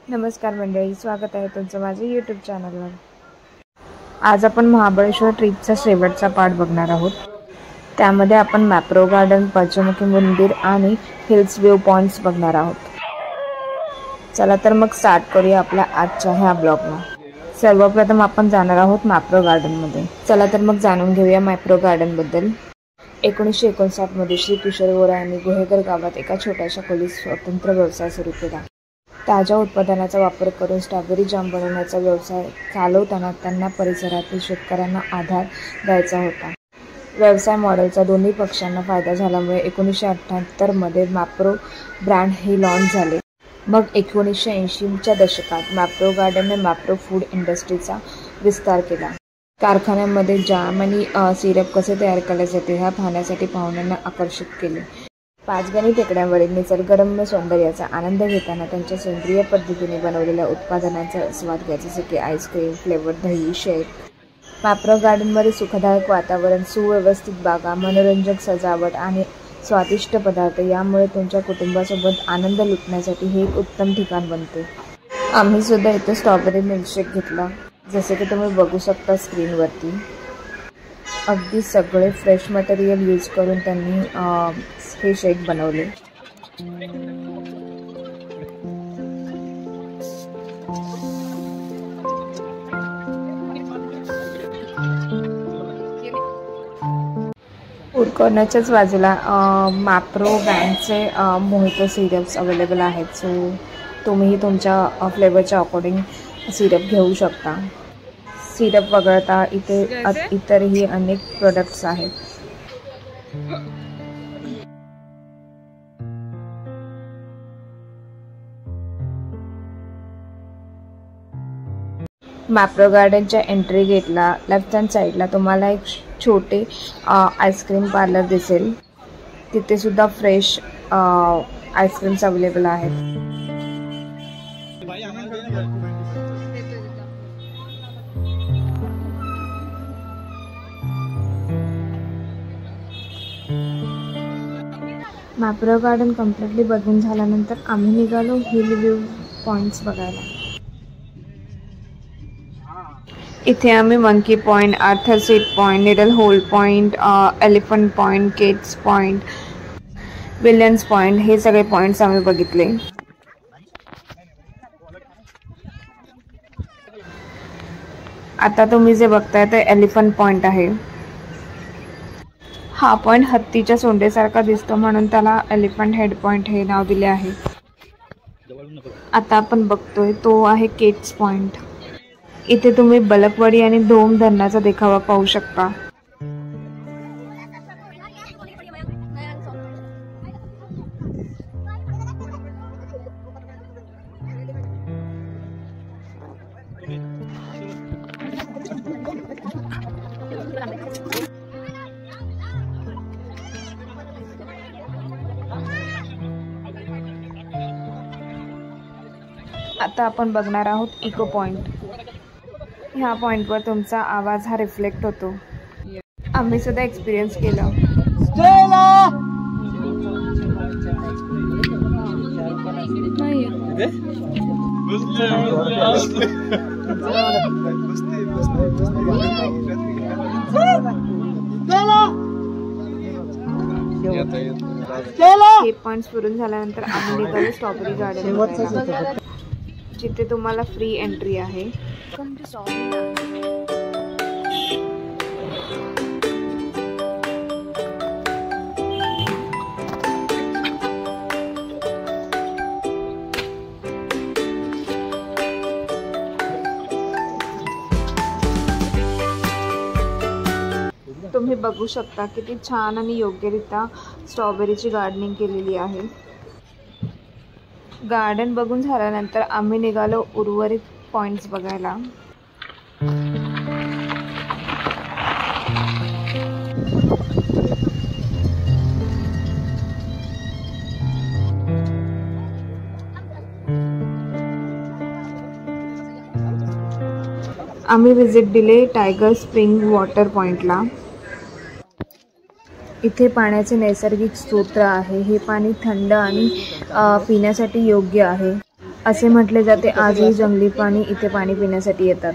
नमस्कार मंडळी, स्वागत आहे तुमचं माझ्या यूट्यूब चॅनलवर। आज आपण महाबळेश्वर ट्रिपचा शेवटचा पार्ट बघणार आहोत। त्यामध्ये आपण मॅप्रो गार्डन, पंचमुखी मंदिर आणि हिल्स व्ह्यू पॉइंट्स बघणार आहोत। चला तर मग स्टार्ट करूया आपल्या आजच्या ह्या ब्लॉगला। सर्वप्रथम आपण जाणार आहोत मॅप्रो गार्डनमध्ये। चला तर मग जाणून घेऊया मॅप्रो गार्डनबद्दल। 1959 मध्ये श्री किशोर गोरा यांनी गुहेगर गावात एका छोट्याशा खोलीत स्वतंत्र व्यवसाय सुरू केला। ताज्या उत्पादनाचा वापर करून स्ट्रॉबेरी जाम बनवण्याचा व्यवसाय चालवताना त्यांना परिसरातील शेतकऱ्यांना आधार द्यायचा होता। व्यवसाय मॉडेलचा दोन्ही पक्षांना फायदा झाल्यामुळे 1978 मध्ये मॅप्रो ब्रँड हे लॉन्च झाले। मग 1980च्या दशकात मॅप्रो गार्डनने मॅप्रो फूड इंडस्ट्रीचा विस्तार केला। कारखान्यामध्ये जाम आणि सिरप कसे तयार केले जाते ह्या पाहण्यासाठी पाहुण्यांना आकर्षित केले। पाचगणी टेकड्यांवरील निसर्गरम्य सौंदर्याचा आनंद घेताना त्यांच्या सेंद्रिय पद्धतीने बनवलेल्या उत्पादनांचा स्वाद घ्यायचा, जसे की आईस्क्रीम, फ्लेवर दही, शेक। मॅप्रो गार्डनमध्ये सुखदायक वातावरण, सुव्यवस्थित बागा, मनोरंजक सजावट आणि स्वादिष्ट पदार्थ यामुळे तुमच्या कुटुंबासोबत आनंद लुटण्यासाठी हे एक उत्तम ठिकाण बनते। आम्ही सुद्धा इथे स्ट्रॉबेरी मिल्कशेक घेतला, जसे की तुम्ही बघू शकता स्क्रीनवरती। अगदी सगळे फ्रेश मटेरियल यूज करून त्यांनी हे शेक बनवले। फूड कॉर्नरच्याच बाजूला मॅप्रो ब्रँडचे मोहितो सिरप्स अवेलेबल आहेत। सो तुम्हीही तुमच्या फ्लेवरच्या अकॉर्डिंग सिरप घेऊ शकता। सिरप वगळता इथे इतरही अनेक प्रोडक्ट्स आहेत। मॅप्रो गार्डनच्या एंट्री गेटला लेफ्ट हँड साईडला तुम्हाला एक छोटे आईस्क्रीम पार्लर दिसेल। तिथे सुद्धा फ्रेश आईस्क्रीम्स अवेलेबल आहेत। मॅप्रो गार्डन कम्प्लिटली बघून झाल्यानंतर आम्ही निघालो हिल व्ह्यू पॉइंट्स बघायला। इथे आम्ही monkey point, Arthur seat point, needle hole point, elephant point, Kate's point, Williams point हे सगळे पॉइंट्स आम्ही बघितले। आता तुम्ही जे बघताय ते एलिफंट पॉइंट आहे। हा पॉइंट हत्तीच्या सोंडेसारखा दिसतो म्हणून त्याला एलिफंट हेड पॉइंट हे नाव दिले आहे। आता आपण बघतोय तो आहे केट्स पॉइंट। इथे तुम्ही बलकवाडी आणि धोम धरणाचा देखावा पाहू शकता। आता आपण बघणार आहोत इको पॉइंट। ह्या पॉइंटवर तुमचा आवाज हा रिफ्लेक्ट होतो। आम्ही सुद्धा एक्सपिरियन्स केला। हे पॉइंट्स फिरून झाल्यानंतर आम्ही निघालो स्ट्रॉबेरी गार्डन, जिथे तुम्हाला फ्री एंट्री आहे। तुम्ही बघू शकता किती छान आणि योग्यरित्या स्ट्रॉबेरीची गार्डनिंग केलेली आहे। गार्डन बघून झाल्यानंतर आम्ही निघालो उर्वरित पॉइंट्स बघायला। आम्ही विजिट दिले टायगर स्प्रिंग वॉटर पॉइंटला। इथे पाण्याचे नैसर्गिक स्रोत आहे। हे पाणी थंड आणि पिण्यासाठी योग्य आहे। असे म्हटले जाते आजही जंगली प्राणी इथे पाणी पिण्यासाठी येतात।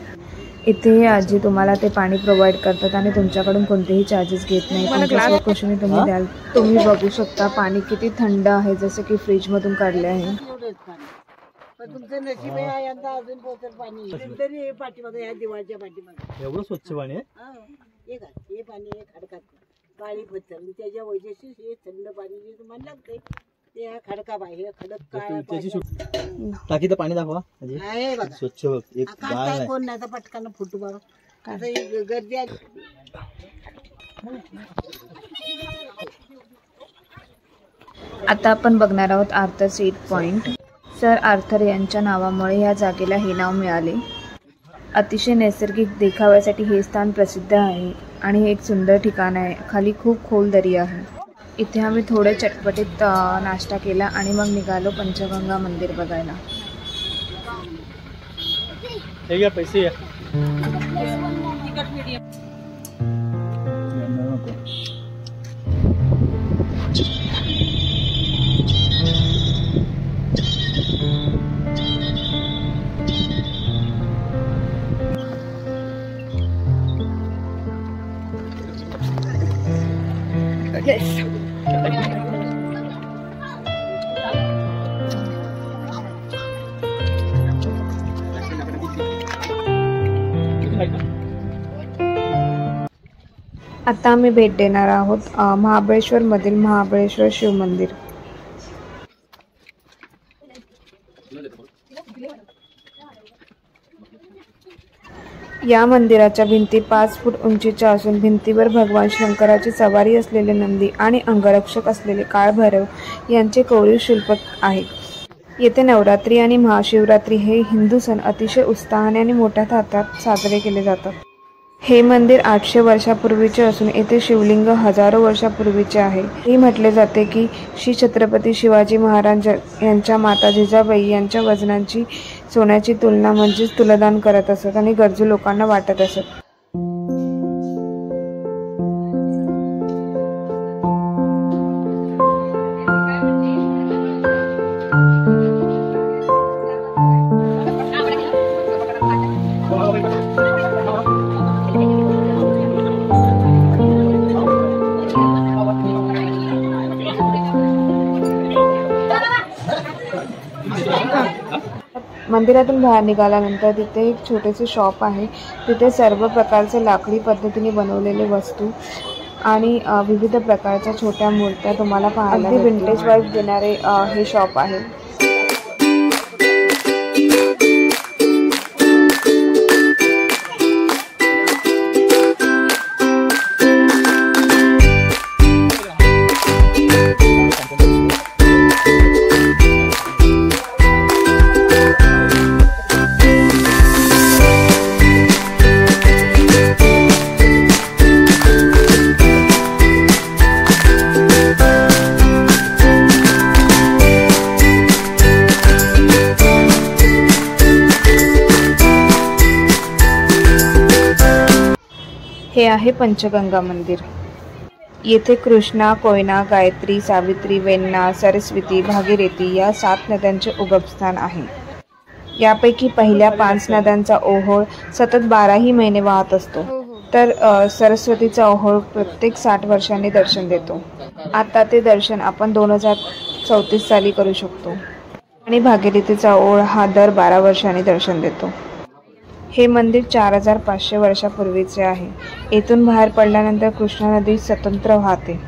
इथे हे आजी तुम्हाला ते पाणी प्रोव्हाइड करतात आणि तुमच्याकडून कोणतेही चार्जेस घेत नाही। तुमच्या खुशीने तुम्ही द्याल। तुम्ही बघू शकता पाणी किती थंड आहे, जसे की फ्रीज मधून काढले आहे। तुमचं नशीब आहे यंदा अजून पोहोचल पाणी तरी पाठीमागे या दिवाळीच्या पाठीमागे एवढं स्वच्छ पाणी आहे। हे पाणी आहे खडकात काळी पत्थर त्याच्या वैशिष्ट्य हे थंड पाणी जे तुम्हाला लागते ते खडका पाहिजे खडक काय टाकीचं पाणी दाखवा आहे बघा स्वच्छ एक काय कोण नाही तर पटकन फुटू बघा आता गर्दी आहे। आता आपण बघणार आहोत Arthur seat point. Sir Arthur यांच्या नावामुळे या जागेला हे नाव मिळाले। अतिशय नैसर्गिक देखाव्यासाठी हे स्थान प्रसिद्ध आहे आणि हे एक सुंदर ठिकाण आहे। खाली खूप खोल दरी आहे। इथे आम्ही थोडे चटपटीत नाश्ता केला आणि मग निघालो पंचगंगा मंदिर बघायला। पैसे आता आम्ही भेट देणार आहोत महाबळेश्वर मधील महाबळेश्वर शिव मंदिर। या मंदिराच्या भिंती 5 फूट उंचीच्या असून भिंतीवर भगवान शंकराची सवारी असलेले नंदी आणि अंगरक्षक असलेले काळभैरव यांचे कोरीव शिल्प आहे। येथे नवरात्री आणि महाशिवरात्री हे हिंदू सण अतिशय उत्साहाने आणि मोठ्या थाटात साजरे केले जातात। हे मंदिर 800 वर्षापूर्वीचे असून येथे शिवलिंग हजारो वर्षापूर्वीचे आहे। हे म्हटले जाते की श्री छत्रपती शिवाजी महाराज यांच्या माता जिजाबाई यांच्या वजनाची सोन्याची तुलना म्हणजेच तुलादान करत असत आणि गरजू लोकांना वाटत असत। मंदिरातून बाहेर निघाल्यानंतर तिथे एक छोटेसे शॉप आहे। तिथे सर्व प्रकारचे लाकडी पद्धतीने बनवलेले वस्तू आणि विविध प्रकारच्या छोट्या मूर्त्या तुम्हाला पाहायला मिळतील। विंटेज वाइब देणारे हे शॉप आहे। हे आहे पंचगंगा मंदिर। येथे कृष्णा, कोयना, गायत्री, सावित्री, वेण्णा, सरस्वती, भागीरथी या 7 नद्यांचे उगमस्थान आहे। यापैकी पहिल्या 5 नद्यांचा ओहोळ सतत 12ही महिने वाहत असतो, तर सरस्वतीचा ओहोळ प्रत्येक 60 वर्षांनी दर्शन देतो। आता ते दर्शन आपण 2034 साली करू शकतो आणि भागीरथीचा ओहोळ हा दर 12 वर्षांनी दर्शन देतो। हे मंदिर 4500 वर्षापूर्वीचे आहे। येथून बाहेर पडल्यानंतर कृष्णा नदी स्वतंत्र वाहते।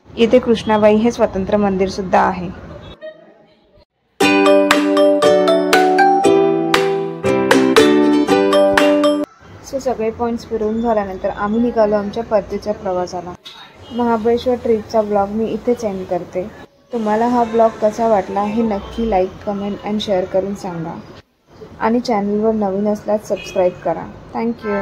येथे कृष्णाबाई हे स्वतंत्र मंदिर सुद्धा आहे। सगळे पॉइंट्स फिरून झाल्यानंतर आम्ही निघालो आमच्या परतीच्या प्रवासाला। महाबळेश्वर ट्रिपचा ब्लॉग मी इथेच एंड करते। तुम्हाला हा ब्लॉग कसा वाटला हे नक्की लाईक, कमेंट आणि शेअर करून सांगा आणि चॅनलवर नवीन असल्यास सबस्क्राईब करा। थँक्यू।